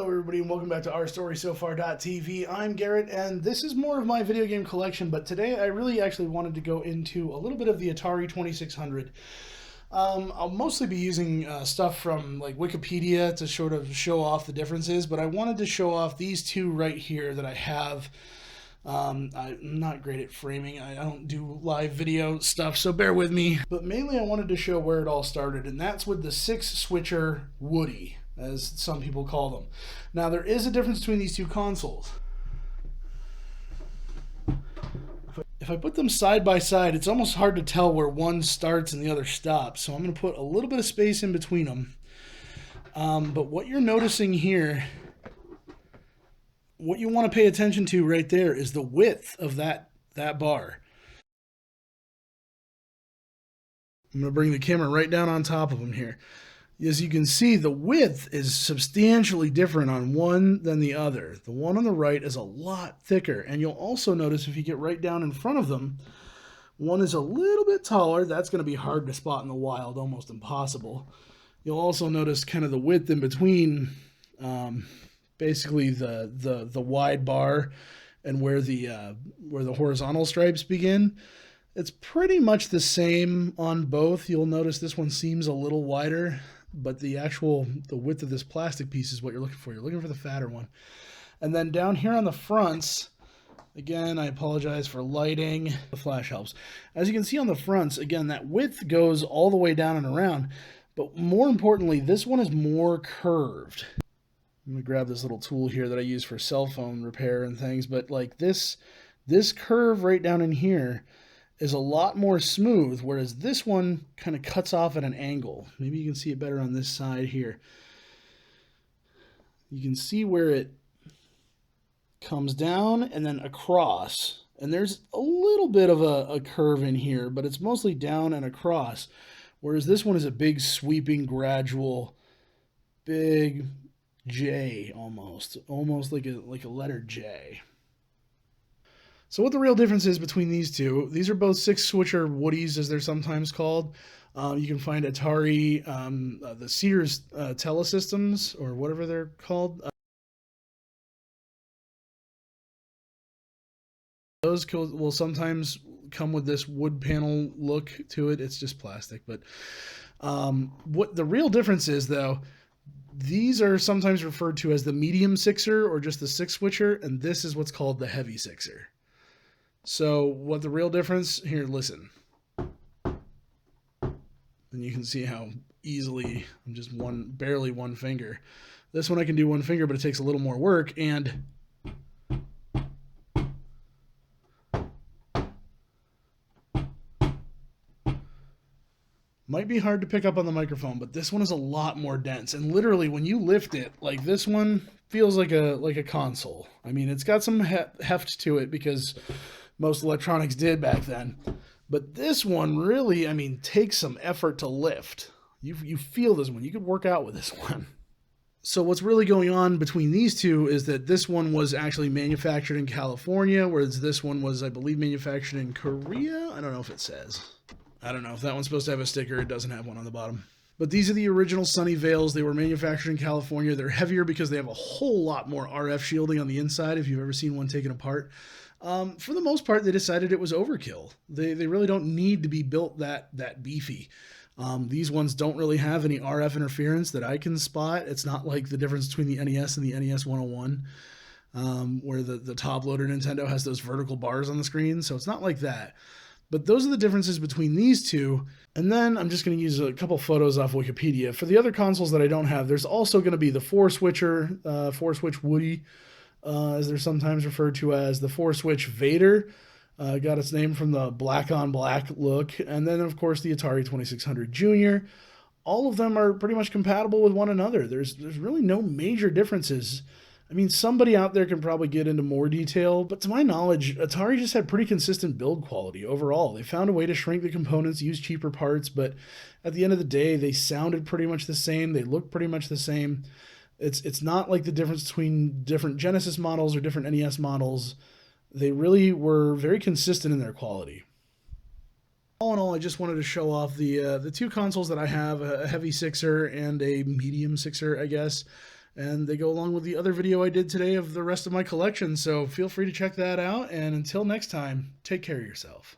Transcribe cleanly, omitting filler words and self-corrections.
Hello everybody and welcome back to ourstorysofar.tv. I'm Garrett and this is more of my video game collection, but today I really actually wanted to go into a little bit of the Atari 2600. I'll mostly be using stuff from like Wikipedia to sort of show off the differences, but I wanted to show off these two right here that I have. I'm not great at framing. I don't do live video stuff, so bear with me. But mainly I wanted to show where it all started, and that's with the 6-switcher Woody, as some people call them. Now there is a difference between these two consoles. If I put them side by side, it's almost hard to tell where one starts and the other stops, so I'm going to put a little bit of space in between them. But what you're noticing here, what you want to pay attention to right there is the width of that bar. I'm going to bring the camera right down on top of them here. As you can see, the width is substantially different on one than the other. The one on the right is a lot thicker, and you'll also notice if you get right down in front of them, one is a little bit taller. That's going to be hard to spot in the wild, almost impossible. You'll also notice kind of the width in between, basically the wide bar and where the horizontal stripes begin. It's pretty much the same on both. You'll notice this one seems a little wider, but the width of this plastic piece is what you're looking for. You're looking for the fatter one. And then down here on the fronts, again, I apologize for lighting. The flash helps. As you can see on the fronts, again, that width goes all the way down and around. But more importantly, this one is more curved. I'm going to grab this little tool here that I use for cell phone repair and things. But like this curve right down in here is a lot more smooth, whereas this one kind of cuts off at an angle. Maybe you can see it better on this side here. You can see where it comes down and then across. And there's a little bit of a curve in here, but it's mostly down and across. Whereas this one is a big sweeping, gradual, big J almost like a letter J. So what the real difference is between these two, these are both 6-switcher Woodies, as they're sometimes called. You can find Atari, the Sears Telesystems, or whatever they're called. Those will sometimes come with this wood panel look to it. It's just plastic. But what the real difference is, though, these are sometimes referred to as the medium sixer or just the 6-switcher, and this is what's called the heavy sixer. So what the real difference here, listen. And you can see how easily I'm just barely one finger. This one I can do one finger, but it takes a little more work, and might be hard to pick up on the microphone, but this one is a lot more dense. And literally when you lift it, like this one feels like a console. I mean, it's got some heft to it because most electronics did back then. But this one really, I mean, takes some effort to lift. You feel this one. You could work out with this one. So what's really going on between these two is that this one was actually manufactured in California, whereas this one was, I believe, manufactured in Korea. I don't know if it says. I don't know if that one's supposed to have a sticker. It doesn't have one on the bottom. But these are the original Sunnyvales. They were manufactured in California. They're heavier because they have a whole lot more RF shielding on the inside, if you've ever seen one taken apart. For the most part, they decided it was overkill. They really don't need to be built that beefy. These ones don't really have any RF interference that I can spot. It's not like the difference between the NES and the NES 101, where the top-loader Nintendo has those vertical bars on the screen. So it's not like that. But those are the differences between these two. And then I'm just going to use a couple photos off Wikipedia. For the other consoles that I don't have, there's also going to be the 4-switch Woody, as they're sometimes referred to as the 4-switch Vader. Got its name from the black on black look. And then, of course, the Atari 2600 Junior. All of them are pretty much compatible with one another. There's really no major differences. I mean, somebody out there can probably get into more detail, but to my knowledge, Atari just had pretty consistent build quality overall. They found a way to shrink the components, use cheaper parts, but at the end of the day, they sounded pretty much the same. They looked pretty much the same. It's not like the difference between different Genesis models or different NES models. They really were very consistent in their quality. All in all, I just wanted to show off the two consoles that I have, a heavy sixer and a medium sixer, I guess. and they go along with the other video I did today of the rest of my collection. So feel free to check that out. And until next time, take care of yourself.